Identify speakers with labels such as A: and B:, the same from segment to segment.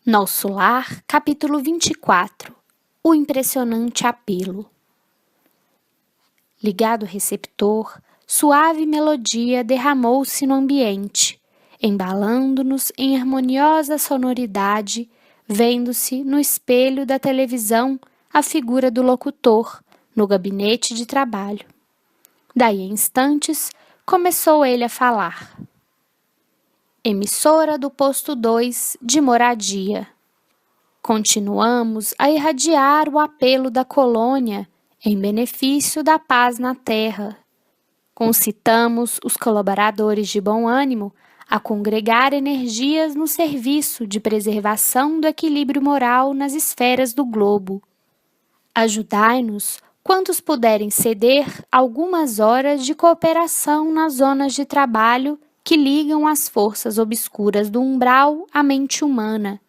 A: Nosso Lar, capítulo 24. O impressionante apelo. Ligado ao receptor, suave melodia derramou-se no ambiente, embalando-nos em harmoniosa sonoridade, vendo-se no espelho da televisão a figura do locutor no gabinete de trabalho. Daí a instantes, começou ele a falar. Emissora do posto 2 de Moradia. Continuamos a irradiar o apelo da colônia em benefício da paz na terra. Concitamos os colaboradores de bom ânimo a congregar energias no serviço de preservação do equilíbrio moral nas esferas do globo. Ajudai-nos quantos puderem ceder algumas horas de cooperação nas zonas de trabalho que ligam as forças obscuras do umbral à mente humana.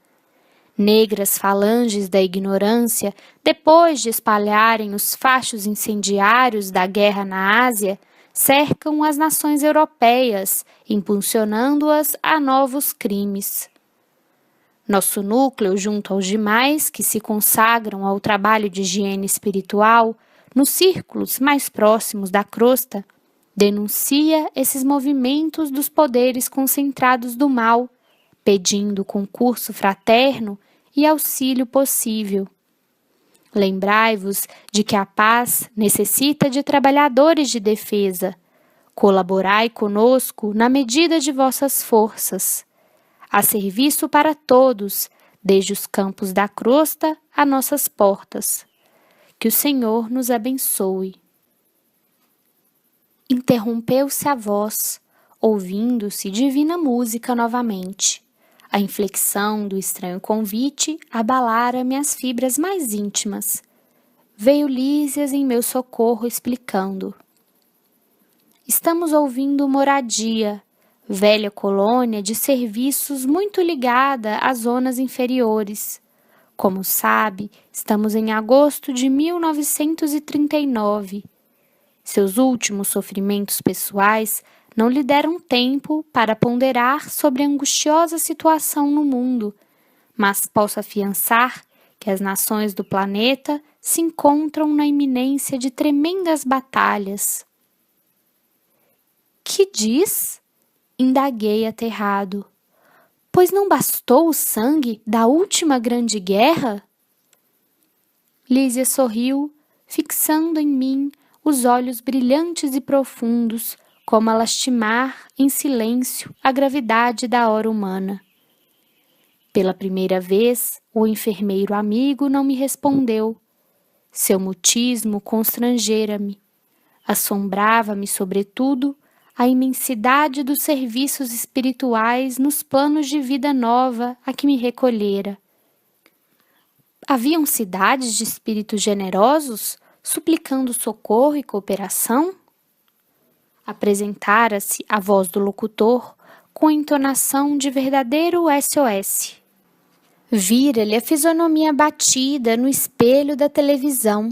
A: Negras falanges da ignorância, depois de espalharem os fachos incendiários da guerra na Ásia, cercam as nações europeias, impulsionando-as a novos crimes. Nosso núcleo, junto aos demais que se consagram ao trabalho de higiene espiritual, nos círculos mais próximos da crosta, denuncia esses movimentos dos poderes concentrados do mal, pedindo concurso fraterno e auxílio possível. Lembrai-vos de que a paz necessita de trabalhadores de defesa. Colaborai conosco na medida de vossas forças. Há serviço para todos, desde os campos da crosta a nossas portas. Que o Senhor nos abençoe. Interrompeu-se a voz, ouvindo-se divina música novamente. A inflexão do estranho convite abalara-me as fibras mais íntimas. Veio Lísias em meu socorro explicando. Estamos ouvindo Moradia, velha colônia de serviços muito ligada às zonas inferiores. Como sabe, estamos em agosto de 1939. Seus últimos sofrimentos pessoais não lhe deram tempo para ponderar sobre a angustiosa situação no mundo, mas posso afiançar que as nações do planeta se encontram na iminência de tremendas batalhas. Que diz? Indaguei aterrado. Pois não bastou o sangue da última grande guerra? Lísia sorriu, fixando em mim os olhos brilhantes e profundos, como a lastimar em silêncio a gravidade da hora humana. Pela primeira vez, o enfermeiro amigo não me respondeu. Seu mutismo constrangera-me. Assombrava-me, sobretudo, a imensidade dos serviços espirituais nos planos de vida nova a que me recolhera. Haviam cidades de espíritos generosos suplicando socorro e cooperação? Apresentara-se a voz do locutor com a entonação de verdadeiro SOS. Vira-lhe a fisionomia abatida no espelho da televisão.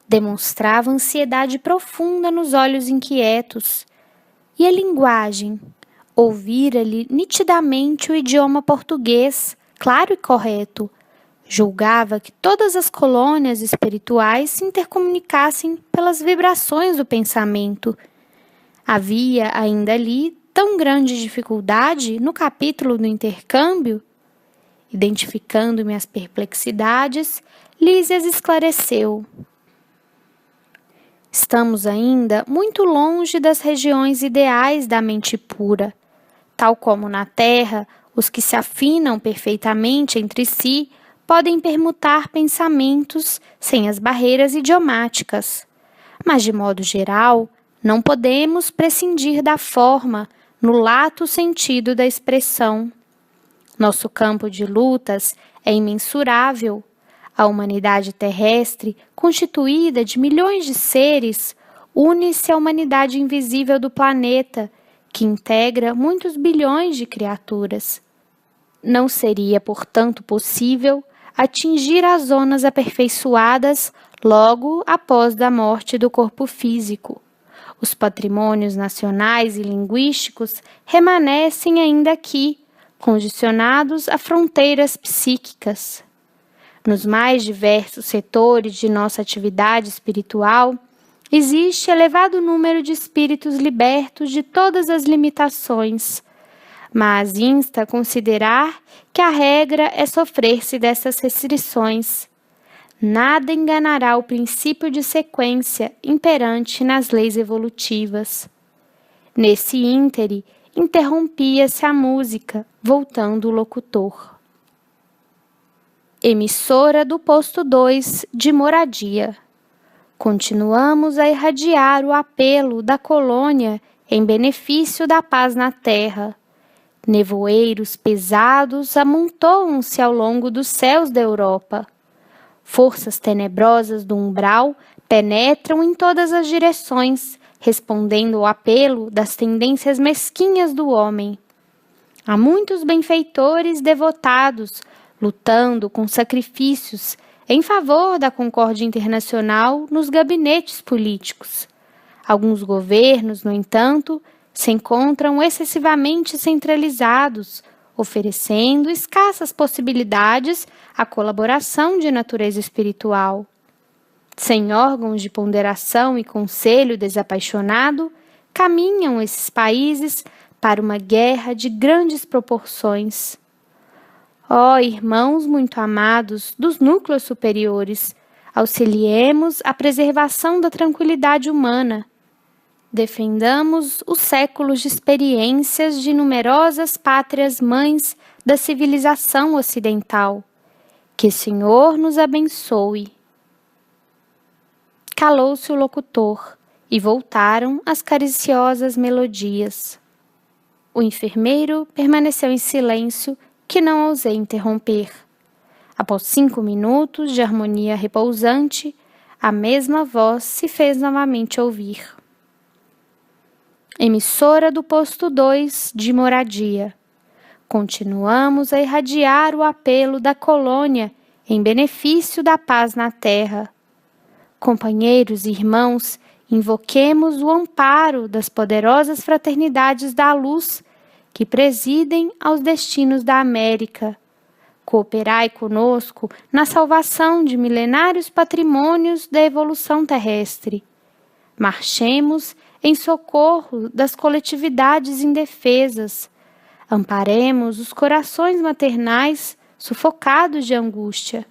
A: Demonstrava ansiedade profunda nos olhos inquietos. E a linguagem? Ouvira-lhe nitidamente o idioma português, claro e correto. Julgava que todas as colônias espirituais se intercomunicassem pelas vibrações do pensamento. Havia ainda ali tão grande dificuldade no capítulo do intercâmbio? Identificando minhas perplexidades, Lísias esclareceu. Estamos ainda muito longe das regiões ideais da mente pura. Tal como na Terra, os que se afinam perfeitamente entre si podem permutar pensamentos sem as barreiras idiomáticas. Mas, de modo geral, não podemos prescindir da forma no lato sentido da expressão. Nosso campo de lutas é imensurável. A humanidade terrestre, constituída de milhões de seres, une-se à humanidade invisível do planeta, que integra muitos bilhões de criaturas. Não seria, portanto, possível atingir as zonas aperfeiçoadas logo após a morte do corpo físico. Os patrimônios nacionais e linguísticos remanescem ainda aqui, condicionados a fronteiras psíquicas. Nos mais diversos setores de nossa atividade espiritual, existe elevado número de espíritos libertos de todas as limitações, mas insta a considerar que a regra é sofrer-se dessas restrições. Nada enganará o princípio de sequência imperante nas leis evolutivas. Nesse íntere, interrompia-se a música, voltando o locutor. Emissora do posto 2 de Moradia. Continuamos a irradiar o apelo da colônia em benefício da paz na terra. Nevoeiros pesados amontoam-se ao longo dos céus da Europa. Forças tenebrosas do umbral penetram em todas as direções, respondendo ao apelo das tendências mesquinhas do homem. Há muitos benfeitores devotados, lutando com sacrifícios em favor da concórdia internacional nos gabinetes políticos. Alguns governos, no entanto, se encontram excessivamente centralizados, oferecendo escassas possibilidades à colaboração de natureza espiritual. Sem órgãos de ponderação e conselho desapaixonado, caminham esses países para uma guerra de grandes proporções. Ó irmãos muito amados dos núcleos superiores, auxiliemos a preservação da tranquilidade humana. Defendamos os séculos de experiências de numerosas pátrias mães da civilização ocidental. Que o Senhor nos abençoe. Calou-se o locutor e voltaram as cariciosas melodias. O enfermeiro permaneceu em silêncio, que não ousei interromper. Após 5 minutos de harmonia repousante, a mesma voz se fez novamente ouvir. Emissora do posto 2 de Moradia. Continuamos a irradiar o apelo da colônia em benefício da paz na terra. Companheiros e irmãos, invoquemos o amparo das poderosas fraternidades da luz que presidem aos destinos da América. Cooperai conosco na salvação de milenários patrimônios da evolução terrestre. Marchemos em socorro das coletividades indefesas. Amparemos os corações maternais sufocados de angústia.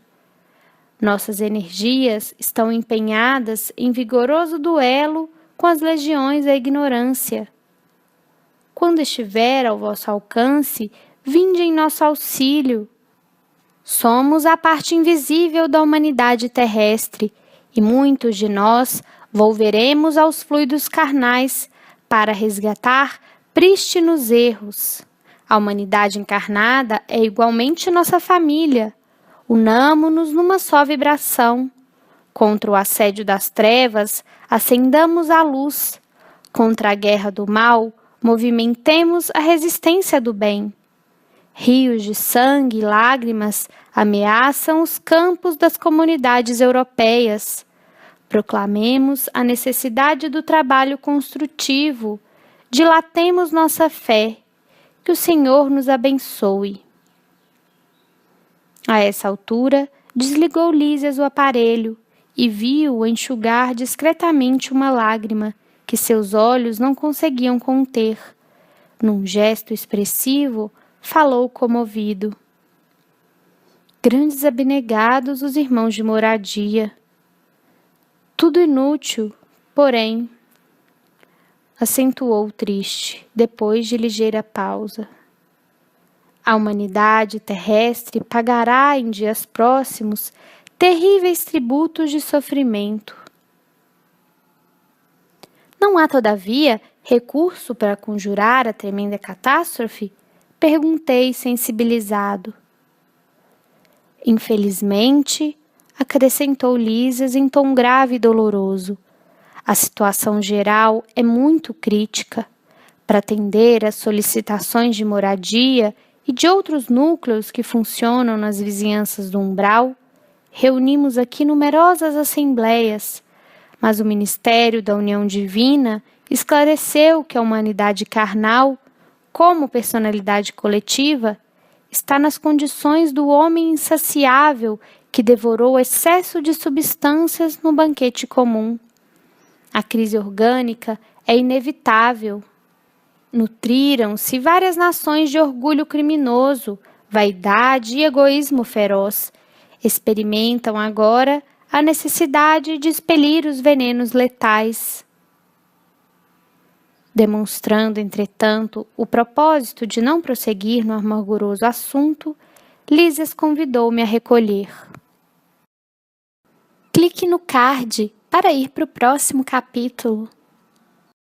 A: Nossas energias estão empenhadas em vigoroso duelo com as legiões da ignorância. Quando estiver ao vosso alcance, vinde em nosso auxílio. Somos a parte invisível da humanidade terrestre, e muitos de nós volveremos aos fluidos carnais para resgatar prístinos erros. A humanidade encarnada é igualmente nossa família. Unamo-nos numa só vibração. Contra o assédio das trevas, acendamos a luz. Contra a guerra do mal, movimentemos a resistência do bem. Rios de sangue e lágrimas ameaçam os campos das comunidades europeias. Proclamemos a necessidade do trabalho construtivo. Dilatemos nossa fé. Que o Senhor nos abençoe. A essa altura, desligou Lísias o aparelho e viu-o enxugar discretamente uma lágrima que seus olhos não conseguiam conter. Num gesto expressivo, falou comovido. Grandes abnegados os irmãos de Moradia. Tudo inútil, porém, acentuou triste, depois de ligeira pausa. A humanidade terrestre pagará em dias próximos terríveis tributos de sofrimento. Não há, todavia, recurso para conjurar a tremenda catástrofe? Perguntei sensibilizado. Infelizmente, acrescentou Lísias em tom grave e doloroso, a situação geral é muito crítica. Para atender às solicitações de moradia e de outros núcleos que funcionam nas vizinhanças do umbral, reunimos aqui numerosas assembleias, mas o Ministério da União Divina esclareceu que a humanidade carnal, como personalidade coletiva, está nas condições do homem insaciável que devorou o excesso de substâncias no banquete comum. A crise orgânica é inevitável. Nutriram-se várias nações de orgulho criminoso, vaidade e egoísmo feroz. Experimentam agora a necessidade de expelir os venenos letais. Demonstrando, entretanto, o propósito de não prosseguir no amarguroso assunto, Lísias convidou-me a recolher. Clique no card para ir para o próximo capítulo.